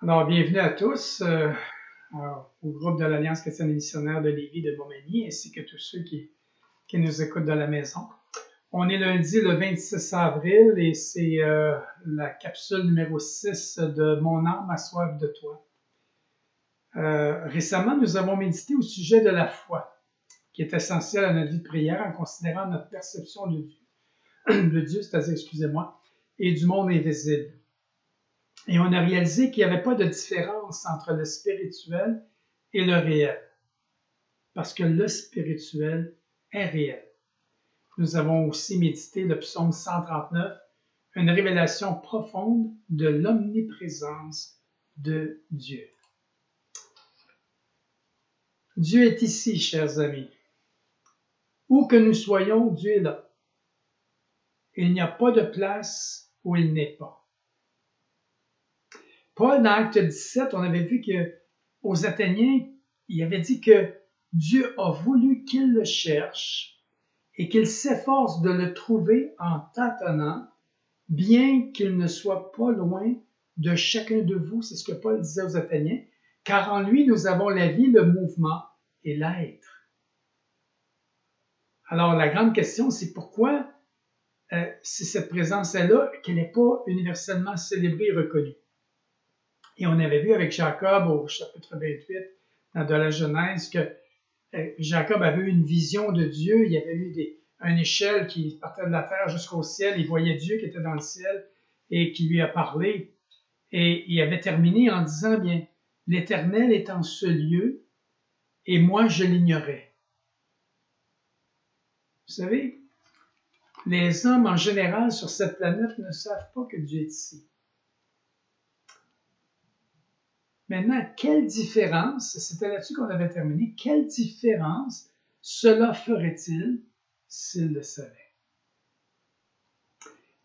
Alors, bienvenue à tous au groupe de l'Alliance chrétienne et missionnaire de Lévis de Montmagny, ainsi que tous ceux qui nous écoutent de la maison. On est lundi le 26 avril et c'est la capsule numéro 6 de Mon âme a soif de toi. Récemment, nous avons médité au sujet de la foi, qui est essentielle à notre vie de prière en considérant notre perception de Dieu, et du monde invisible. Et on a réalisé qu'il n'y avait pas de différence entre le spirituel et le réel, parce que le spirituel est réel. Nous avons aussi médité le psaume 139, une révélation profonde de l'omniprésence de Dieu. Dieu est ici, chers amis. Où que nous soyons, Dieu est là. Il n'y a pas de place où il n'est pas. Paul, dans Acte 17, on avait vu qu'aux Athéniens, il avait dit que Dieu a voulu qu'ils le cherchent et qu'ils s'efforcent de le trouver en tâtonnant, bien qu'il ne soit pas loin de chacun de vous. C'est ce que Paul disait aux Athéniens, car en lui, nous avons la vie, le mouvement et l'être. Alors, la grande question, c'est pourquoi, si cette présence est là, qu'elle n'est pas universellement célébrée et reconnue. Et on avait vu avec Jacob au chapitre 28 de la Genèse que Jacob avait eu une vision de Dieu. Il y avait eu une échelle qui partait de la terre jusqu'au ciel. Il voyait Dieu qui était dans le ciel et qui lui a parlé. Et il avait terminé en disant, bien, l'Éternel est en ce lieu et moi je l'ignorais. Vous savez, les hommes en général sur cette planète ne savent pas que Dieu est ici. Maintenant, quelle différence, c'était là-dessus qu'on avait terminé, quelle différence cela ferait-il s'il le savait?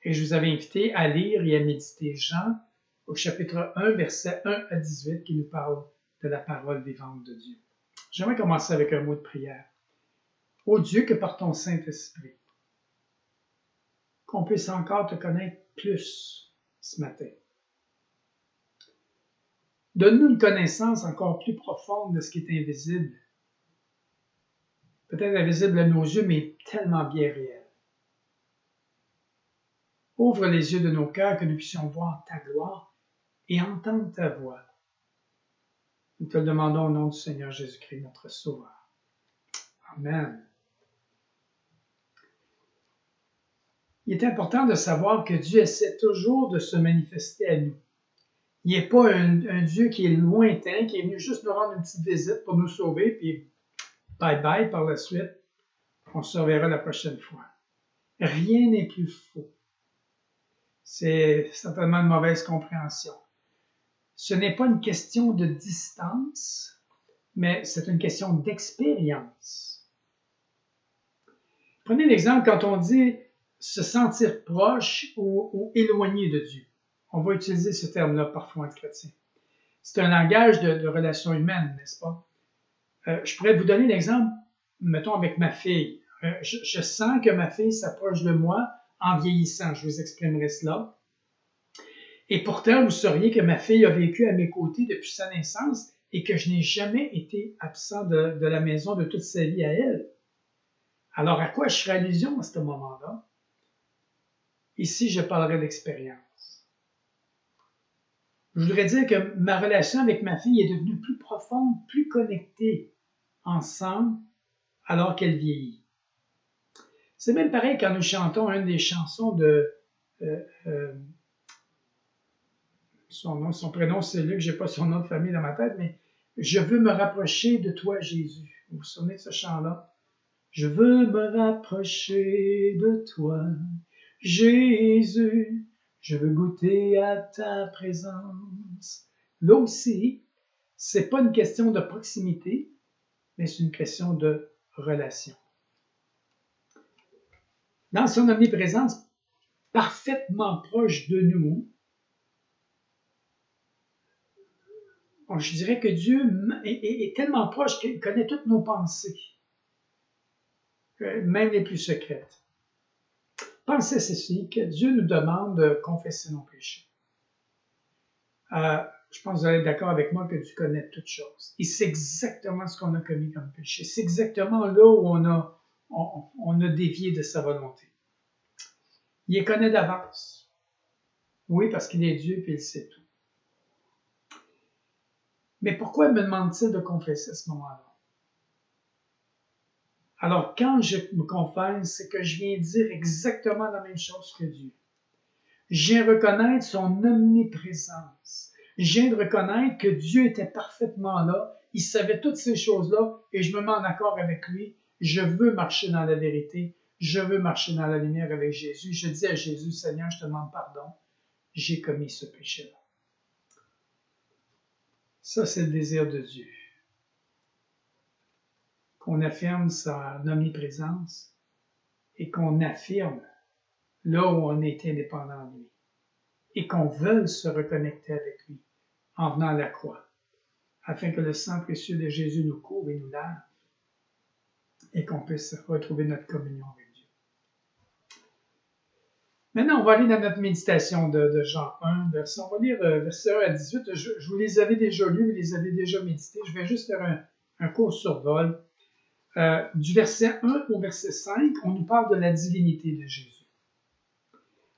Et je vous avais invité à lire et à méditer Jean au chapitre 1, versets 1 à 18, qui nous parle de la parole vivante de Dieu. J'aimerais commencer avec un mot de prière. Ô Dieu, que par ton Saint-Esprit, qu'on puisse encore te connaître plus ce matin. Donne-nous une connaissance encore plus profonde de ce qui est invisible. Peut-être invisible à nos yeux, mais tellement bien réel. Ouvre les yeux de nos cœurs que nous puissions voir ta gloire et entendre ta voix. Nous te le demandons au nom du Seigneur Jésus-Christ, notre Sauveur. Amen. Il est important de savoir que Dieu essaie toujours de se manifester à nous. Il n'est pas un Dieu qui est lointain, qui est venu juste nous rendre une petite visite pour nous sauver, puis bye-bye par la suite. On se reverra la prochaine fois. Rien n'est plus faux. C'est certainement une mauvaise compréhension. Ce n'est pas une question de distance, mais c'est une question d'expérience. Prenez l'exemple quand on dit se sentir proche ou éloigné de Dieu. On va utiliser ce terme-là parfois entre chrétiens. C'est un langage de relation humaine, n'est-ce pas? Je pourrais vous donner l'exemple, mettons, avec ma fille. Je sens que ma fille s'approche de moi en vieillissant. Je vous exprimerai cela. Et pourtant, vous sauriez que ma fille a vécu à mes côtés depuis sa naissance et que je n'ai jamais été absent de la maison de toute sa vie à elle. Alors, à quoi je ferai allusion à ce moment-là? Ici, je parlerai d'expérience. Je voudrais dire que ma relation avec ma fille est devenue plus profonde, plus connectée ensemble alors qu'elle vieillit. C'est même pareil quand nous chantons une des chansons de... son prénom, c'est Luc, je n'ai pas son nom de famille dans ma tête, mais « Je veux me rapprocher de toi, Jésus ». Vous vous souvenez de ce chant-là? « Je veux me rapprocher de toi, Jésus, je veux goûter à ta présence. » Là aussi, c'est pas une question de proximité, mais c'est une question de relation. Dans son omniprésence, parfaitement proche de nous, je dirais que Dieu est tellement proche qu'il connaît toutes nos pensées, même les plus secrètes. Pensez ceci, que Dieu nous demande de confesser nos péchés. Je pense que vous allez être d'accord avec moi que Dieu connaît toutes choses. Il sait exactement ce qu'on a commis comme péché. C'est exactement là où on a dévié de sa volonté. Il les connaît d'avance. Oui, parce qu'il est Dieu et il sait tout. Mais pourquoi me demande-t-il de confesser à ce moment-là? Alors, quand je me confesse, c'est que je viens dire exactement la même chose que Dieu. Je viens reconnaître son omniprésence. Je viens de reconnaître que Dieu était parfaitement là. Il savait toutes ces choses-là et je me mets en accord avec lui. Je veux marcher dans la vérité. Je veux marcher dans la lumière avec Jésus. Je dis à Jésus, Seigneur, je te demande pardon. J'ai commis ce péché-là. Ça, c'est le désir de Dieu. Qu'on affirme sa omniprésence et qu'on affirme là où on est indépendant de lui et qu'on veuille se reconnecter avec lui en venant à la croix, afin que le sang précieux de Jésus nous couvre et nous lave et qu'on puisse retrouver notre communion avec Dieu. Maintenant, on va aller dans notre méditation de Jean 1, on va lire versets 1 à 18. Je vous les avais déjà lus, vous les avez déjà médités. Je vais juste faire un court survol. Du verset 1 au verset 5, on nous parle de la divinité de Jésus.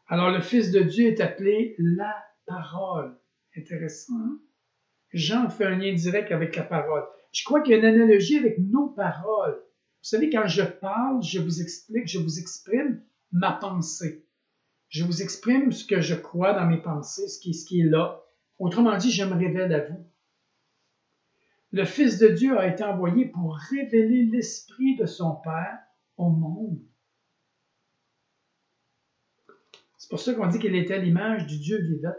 Alors, le Fils de Dieu est appelé la parole. Intéressant, hein? Jean fait un lien direct avec la parole. Je crois qu'il y a une analogie avec nos paroles. Vous savez, quand je parle, je vous explique, je vous exprime ma pensée. Je vous exprime ce que je crois dans mes pensées, ce qui est là. Autrement dit, je me révèle à vous. Le Fils de Dieu a été envoyé pour révéler l'Esprit de son Père au monde. C'est pour ça qu'on dit qu'il était à l'image du Dieu vivant.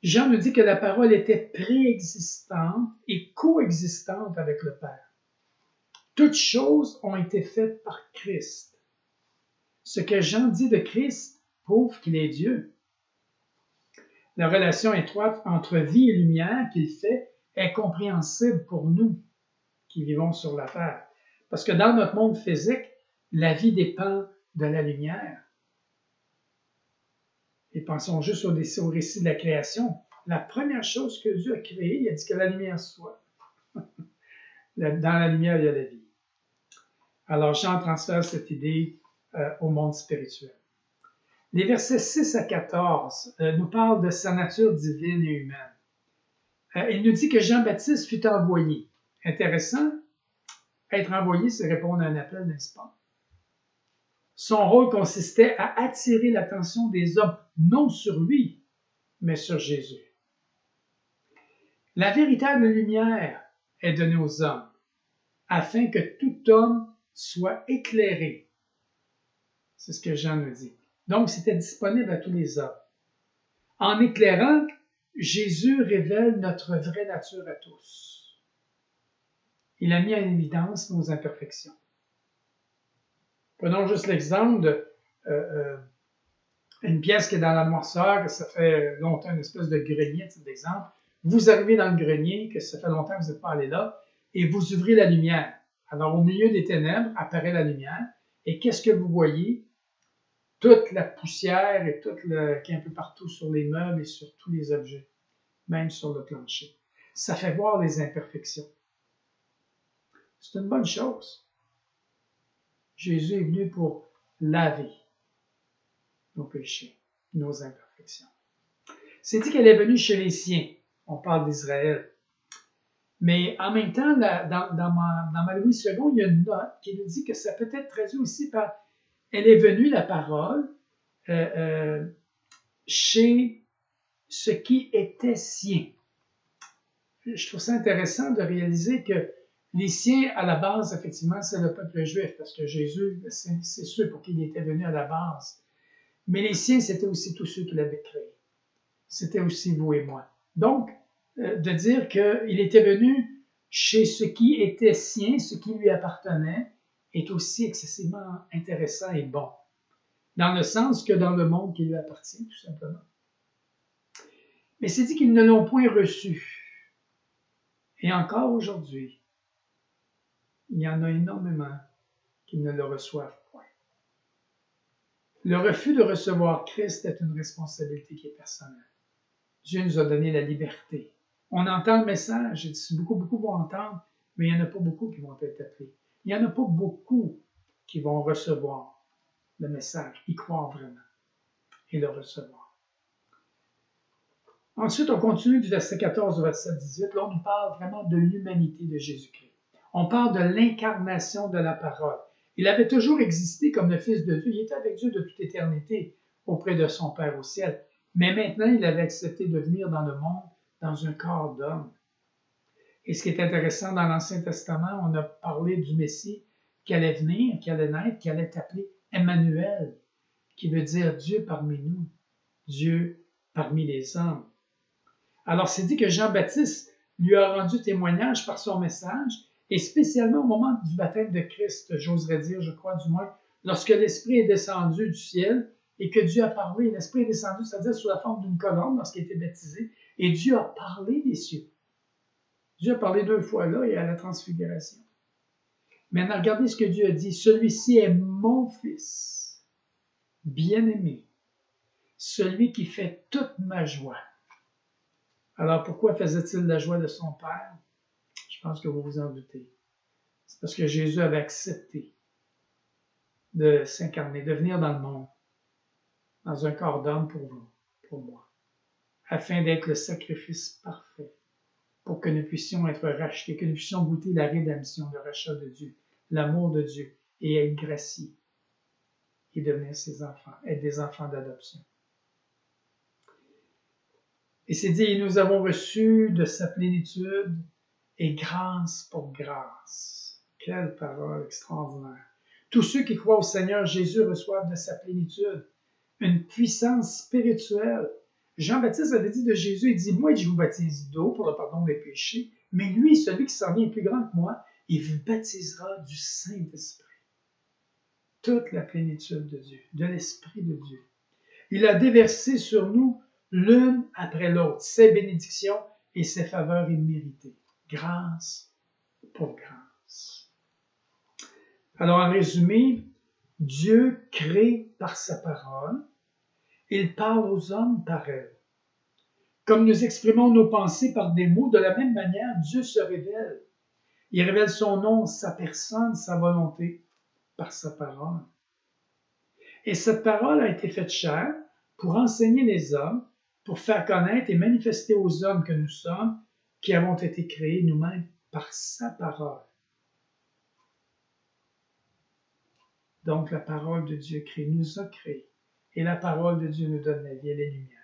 Jean nous dit que la parole était préexistante et coexistante avec le Père. Toutes choses ont été faites par Christ. Ce que Jean dit de Christ prouve qu'il est Dieu. La relation étroite entre vie et lumière qu'il fait est compréhensible pour nous qui vivons sur la terre. Parce que dans notre monde physique, la vie dépend de la lumière. Et pensons juste au récit de la création. La première chose que Dieu a créée, il a dit que la lumière soit. Dans la lumière, il y a la vie. Alors Jean transfère cette idée au monde spirituel. Les versets 6 à 14 nous parlent de sa nature divine et humaine. Il nous dit que Jean-Baptiste fut envoyé. Intéressant, être envoyé, c'est répondre à un appel, n'est-ce pas? Son rôle consistait à attirer l'attention des hommes, non sur lui, mais sur Jésus. La véritable lumière est donnée aux hommes, afin que tout homme soit éclairé. C'est ce que Jean nous dit. Donc, c'était disponible à tous les hommes. En éclairant, Jésus révèle notre vraie nature à tous. Il a mis en évidence nos imperfections. Prenons juste l'exemple d'une pièce qui est dans la noirceur, que ça fait longtemps, une espèce de grenier, c'est l'exemple. Vous arrivez dans le grenier, que ça fait longtemps que vous n'êtes pas allé là, et vous ouvrez la lumière. Alors, au milieu des ténèbres apparaît la lumière, et qu'est-ce que vous voyez? Toute la poussière et tout qui est un peu partout sur les meubles et sur tous les objets, même sur le plancher. Ça fait voir les imperfections. C'est une bonne chose. Jésus est venu pour laver nos péchés, nos imperfections. C'est dit qu'elle est venue chez les siens. On parle d'Israël. Mais en même temps, dans ma Louis II, il y a une note qui nous dit que ça peut être traduit aussi par « Elle est venue, la parole, chez ce qui était sien ». Je trouve ça intéressant de réaliser que les siens, à la base, effectivement, c'est le peuple juif, parce que Jésus, c'est ceux pour qui il était venu à la base. Mais les siens, c'était aussi tous ceux qui l'avaient créé. C'était aussi vous et moi. Donc, de dire qu'il était venu chez ce qui était sien, ce qui lui appartenait, est aussi excessivement intéressant et bon. Dans le sens que dans le monde qui lui appartient, tout simplement. Mais c'est dit qu'ils ne l'ont point reçu. Et encore aujourd'hui, il y en a énormément qui ne le reçoivent point. Le refus de recevoir Christ est une responsabilité qui est personnelle. Dieu nous a donné la liberté. On entend le message, beaucoup vont entendre, mais il n'y en a pas beaucoup qui vont être appelés. Il n'y en a pas beaucoup qui vont recevoir le message, y croire vraiment et le recevoir. Ensuite, on continue du verset 14 au verset 18. Là, on nous parle vraiment de l'humanité de Jésus-Christ. On parle de l'incarnation de la parole. Il avait toujours existé comme le Fils de Dieu. Il était avec Dieu de toute éternité auprès de son Père au ciel. Mais maintenant, il avait accepté de venir dans le monde dans un corps d'homme. Et ce qui est intéressant dans l'Ancien Testament, on a parlé du Messie qui allait venir, qui allait naître, qui allait s'appeler Emmanuel, qui veut dire Dieu parmi nous, Dieu parmi les hommes. Alors, c'est dit que Jean-Baptiste lui a rendu témoignage par son message, et spécialement au moment du baptême de Christ, j'oserais dire, je crois du moins, lorsque l'Esprit est descendu du ciel et que Dieu a parlé. L'Esprit est descendu, c'est-à-dire sous la forme d'une colombe lorsqu'il était baptisé, et Dieu a parlé des cieux. Dieu a parlé 2 fois là et à la transfiguration. Maintenant, regardez ce que Dieu a dit. Celui-ci est mon Fils, bien-aimé, celui qui fait toute ma joie. Alors, pourquoi faisait-il la joie de son Père? Je pense que vous vous en doutez. C'est parce que Jésus avait accepté de s'incarner, de venir dans le monde, dans un corps d'homme pour vous, pour moi, afin d'être le sacrifice parfait, pour que nous puissions être rachetés, que nous puissions goûter la rédemption, le rachat de Dieu, l'amour de Dieu, et être graciés, et devenir ses enfants, être des enfants d'adoption. Et c'est dit, et nous avons reçu de sa plénitude et grâce pour grâce. Quelle parole extraordinaire. Tous ceux qui croient au Seigneur Jésus reçoivent de sa plénitude une puissance spirituelle. Jean-Baptiste avait dit de Jésus, il dit, moi je vous baptise d'eau pour le pardon des péchés, mais lui, celui qui s'en vient est plus grand que moi, il vous baptisera du Saint-Esprit. Toute la plénitude de Dieu, de l'Esprit de Dieu. Il a déversé sur nous l'une après l'autre ses bénédictions et ses faveurs imméritées. Grâce pour grâce. Alors, en résumé, Dieu crée par sa parole, il parle aux hommes par elle. Comme nous exprimons nos pensées par des mots, de la même manière, Dieu se révèle. Il révèle son nom, sa personne, sa volonté par sa parole. Et cette parole a été faite chair pour enseigner les hommes, pour faire connaître et manifester aux hommes que nous sommes, qui avons été créés nous-mêmes par sa parole. Donc la parole de Dieu nous a créés. Et la parole de Dieu nous donne la vie et la lumière.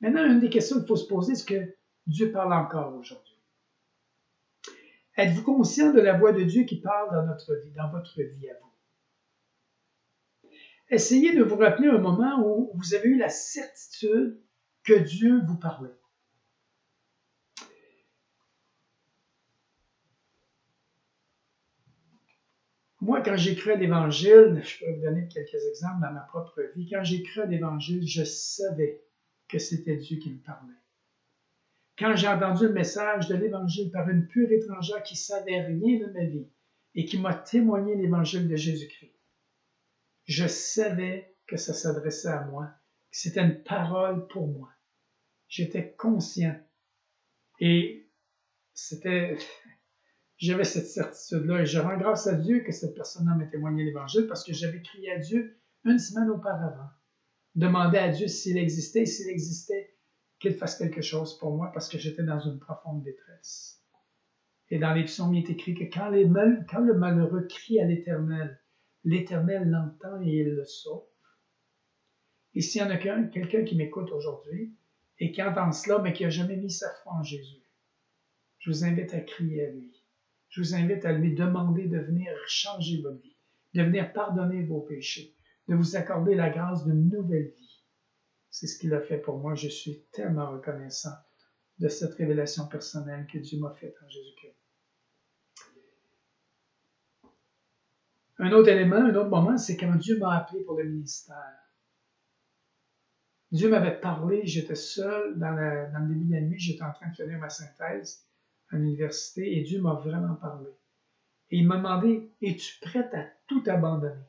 Maintenant, une des questions qu'il faut se poser, c'est que Dieu parle encore aujourd'hui. Êtes-vous conscient de la voix de Dieu qui parle dans notre vie, dans votre vie à vous? Essayez de vous rappeler un moment où vous avez eu la certitude que Dieu vous parlait. Moi, quand j'ai cru à l'Évangile, je peux vous donner quelques exemples dans ma propre vie, quand j'ai cru à l'Évangile, je savais que c'était Dieu qui me parlait. Quand j'ai entendu le message de l'Évangile par une pure étrangère qui ne savait rien de ma vie et qui m'a témoigné l'Évangile de Jésus-Christ, je savais que ça s'adressait à moi, que c'était une parole pour moi. J'étais conscient et j'avais cette certitude-là et je rends grâce à Dieu que cette personne-là m'a témoigné l'Évangile parce que j'avais crié à Dieu une semaine auparavant, demandé à Dieu s'il existait et s'il existait, qu'il fasse quelque chose pour moi parce que j'étais dans une profonde détresse. Et dans les psaumes, il est écrit que quand le malheureux crie à l'Éternel, l'Éternel l'entend et il le sauve. Et s'il y en a quelqu'un qui m'écoute aujourd'hui et qui entend cela, mais qui n'a jamais mis sa foi en Jésus, je vous invite à crier à lui. Je vous invite à lui demander de venir changer votre vie, de venir pardonner vos péchés, de vous accorder la grâce d'une nouvelle vie. C'est ce qu'il a fait pour moi. Je suis tellement reconnaissant de cette révélation personnelle que Dieu m'a faite en Jésus-Christ. Un autre élément, un autre moment, c'est quand Dieu m'a appelé pour le ministère. Dieu m'avait parlé, j'étais seul dans le début de la nuit, j'étais en train de finir ma synthèse à l'université et Dieu m'a vraiment parlé. Et il m'a demandé, es-tu prête à tout abandonner?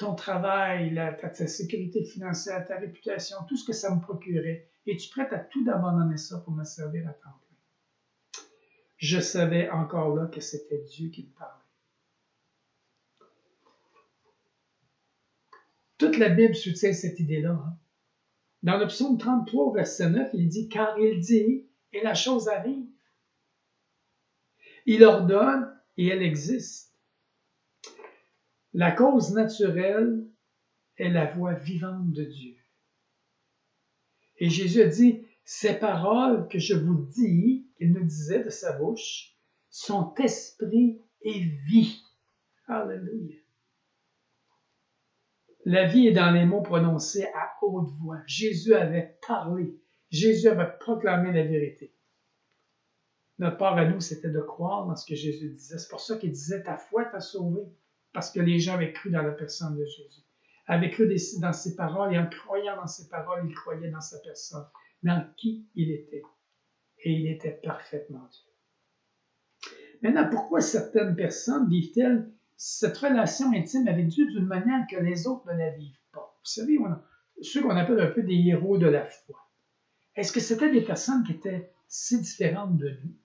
ton travail, ta sécurité financière, ta réputation, tout ce que ça me procurait. Es-tu prête à tout abandonner ça pour me servir à temps plein? Je savais encore là que c'était Dieu qui me parlait. Toute la Bible soutient cette idée-là. Hein? Dans le psaume 33, verset 9, il dit « Car il dit, et la chose arrive. Il ordonne, et elle existe. La cause naturelle est la voix vivante de Dieu. » Et Jésus a dit « Ces paroles que je vous dis, qu'il nous disait de sa bouche, sont esprit et vie. » Alléluia. La vie est dans les mots prononcés à haute voix. Jésus avait parlé. Jésus avait proclamé la vérité. Notre part à nous, c'était de croire dans ce que Jésus disait. C'est pour ça qu'il disait « Ta foi t'a sauvé », parce que les gens avaient cru dans la personne de Jésus. Avaient cru dans ses paroles, et en croyant dans ses paroles, ils croyaient dans sa personne, dans qui il était. Et il était parfaitement Dieu. Maintenant, pourquoi certaines personnes vivent-elles cette relation intime avec Dieu d'une manière que les autres ne la vivent pas? Vous savez, ceux qu'on appelle un peu des héros de la foi. Est-ce que c'était des personnes qui étaient si différentes de nous?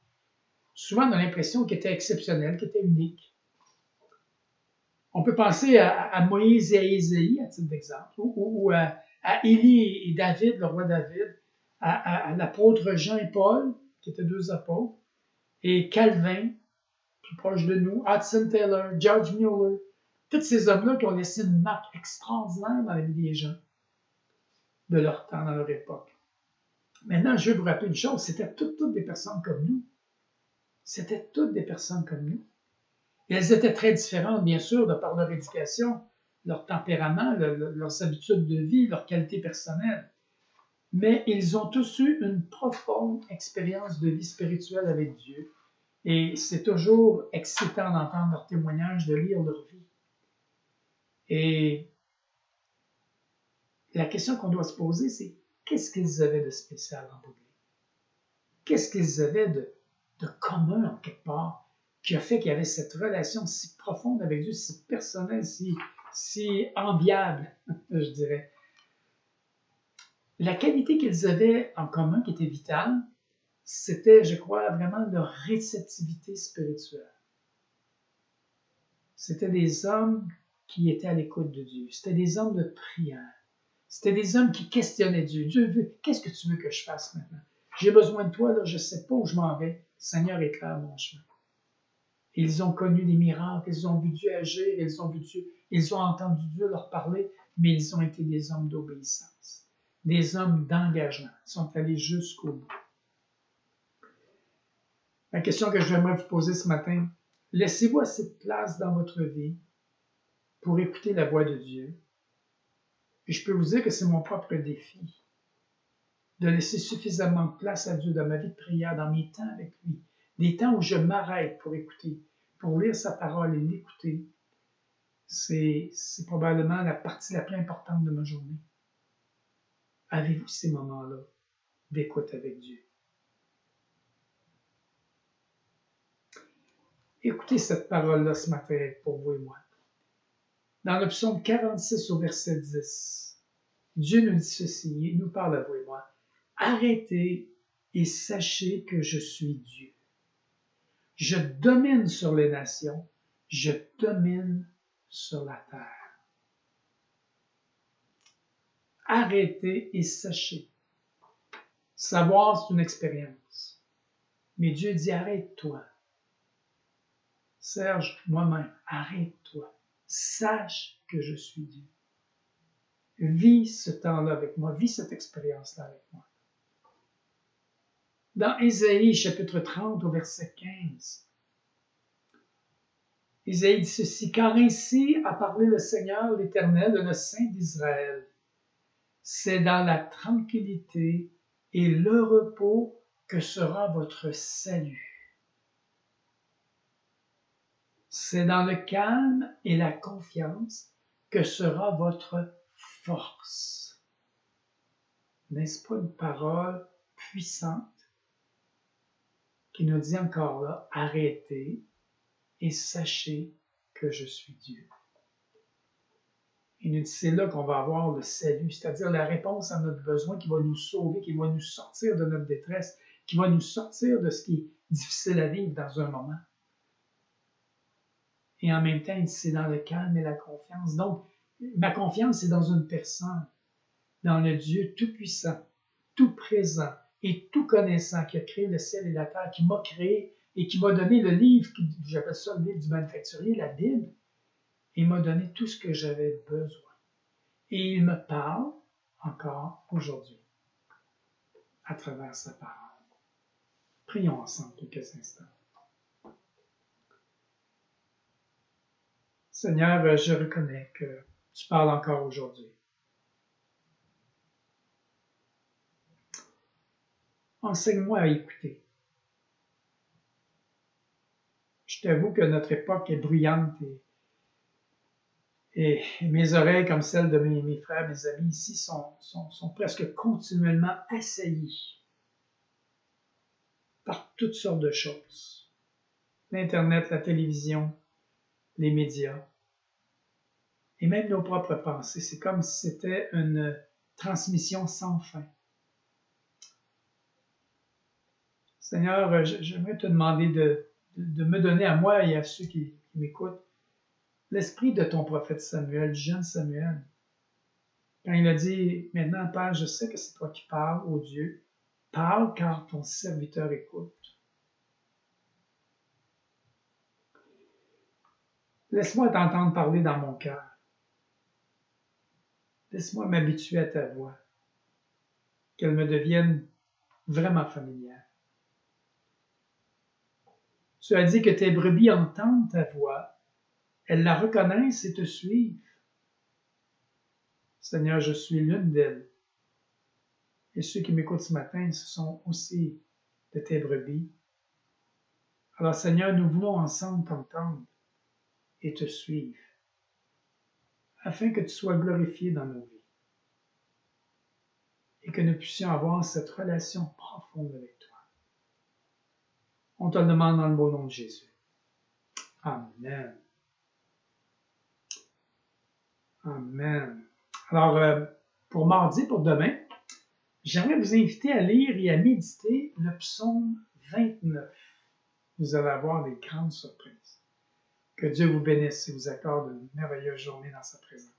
Souvent, on a l'impression qu'ils étaient exceptionnels, qu'ils étaient uniques. On peut penser à Moïse et à Ésaïe, à titre d'exemple, ou à Élie et David, le roi David, à l'apôtre Jean et Paul, qui étaient deux apôtres, et Calvin, plus proche de nous, Hudson Taylor, George Mueller, tous ces hommes-là qui ont laissé une marque extraordinaire dans la vie des gens de leur temps, dans leur époque. Maintenant, je veux vous rappeler une chose, c'était toutes des personnes comme nous. C'était toutes des personnes comme nous. Et elles étaient très différentes, bien sûr, de par leur éducation, leur tempérament, leurs habitudes de vie, leur qualité personnelle. Mais ils ont tous eu une profonde expérience de vie spirituelle avec Dieu. Et c'est toujours excitant d'entendre leurs témoignages, de lire leur vie. Et la question qu'on doit se poser, c'est qu'est-ce qu'ils avaient de spécial en bout de ligne? Qu'est-ce qu'ils avaient de commun, en quelque part, qui a fait qu'il y avait cette relation si profonde avec Dieu, si personnelle, si enviable, je dirais. La qualité qu'ils avaient en commun, qui était vitale, c'était, je crois, vraiment leur réceptivité spirituelle. C'était des hommes qui étaient à l'écoute de Dieu. C'était des hommes de prière. C'était des hommes qui questionnaient Dieu. Dieu, qu'est-ce que tu veux que je fasse maintenant? J'ai besoin de toi, là, je ne sais pas où je m'en vais. Seigneur, éclaire mon chemin. Ils ont connu des miracles, ils ont vu Dieu agir, ils ont entendu Dieu leur parler, mais ils ont été des hommes d'obéissance, des hommes d'engagement. Ils sont allés jusqu'au bout. La question que j'aimerais vous poser ce matin, laissez-vous assez de place dans votre vie pour écouter la voix de Dieu? Et je peux vous dire que c'est mon propre défi, de laisser suffisamment de place à Dieu dans ma vie de prière, dans mes temps avec lui, des temps où je m'arrête pour écouter, pour lire sa parole et l'écouter. C'est probablement la partie la plus importante de ma journée. Avez-vous ces moments-là d'écoute avec Dieu? Écoutez cette parole-là ce matin pour vous et moi. Dans le psaume 46 au verset 10, Dieu nous dit ceci, il nous parle à vous et moi. Arrêtez et sachez que je suis Dieu. Je domine sur les nations, je domine sur la terre. Arrêtez et sachez. Savoir, c'est une expérience. Mais Dieu dit, arrête-toi. Serge, moi-même, arrête-toi. Sache que je suis Dieu. Vis ce temps-là avec moi, vis cette expérience-là avec moi. Dans Ésaïe, chapitre 30, au verset 15, Ésaïe dit ceci, « Car ainsi a parlé le Seigneur, l'Éternel, le Saint d'Israël. C'est dans la tranquillité et le repos que sera votre salut. C'est dans le calme et la confiance que sera votre force. » N'est-ce pas une parole puissante qui nous dit encore là, arrêtez et sachez que je suis Dieu. Il nous dit, c'est là qu'on va avoir le salut, c'est-à-dire la réponse à notre besoin qui va nous sauver, qui va nous sortir de notre détresse, qui va nous sortir de ce qui est difficile à vivre dans un moment. Et en même temps, c'est dans le calme et la confiance. Donc, ma confiance, c'est dans une personne, dans le Dieu tout-puissant, tout-présent et tout-connaissant qui a créé le ciel et la terre, qui m'a créé et qui m'a donné le livre, j'appelle ça le livre du manufacturier, la Bible, et m'a donné tout ce que j'avais besoin. Et il me parle encore aujourd'hui à travers sa parole. Prions ensemble quelques instants. Seigneur, je reconnais que tu parles encore aujourd'hui. Enseigne-moi à écouter. Je t'avoue que notre époque est bruyante et mes oreilles, comme celles de mes frères, mes amis ici, sont presque continuellement assaillies par toutes sortes de choses. L'Internet, la télévision, les médias, et même nos propres pensées. C'est comme si c'était une transmission sans fin. Seigneur, j'aimerais te demander de me donner à moi et à ceux qui m'écoutent l'esprit de ton prophète Samuel, du jeune Samuel. Quand il a dit, maintenant, Père, je sais que c'est toi qui parles, ô Dieu. Parle car ton serviteur écoute. Laisse-moi t'entendre parler dans mon cœur. Laisse-moi m'habituer à ta voix, qu'elle me devienne vraiment familière. Tu as dit que tes brebis entendent ta voix, elles la reconnaissent et te suivent. Seigneur, je suis l'une d'elles. Et ceux qui m'écoutent ce matin, ce sont aussi de tes brebis. Alors Seigneur, nous voulons ensemble t'entendre et te suivre, afin que tu sois glorifié dans nos vies et que nous puissions avoir cette relation profonde avec toi. On te le demande dans le beau nom de Jésus. Amen. Amen. Alors, pour mardi, pour demain, j'aimerais vous inviter à lire et à méditer le psaume 29. Vous allez avoir des grandes surprises. Que Dieu vous bénisse et vous accorde une merveilleuse journée dans sa présence.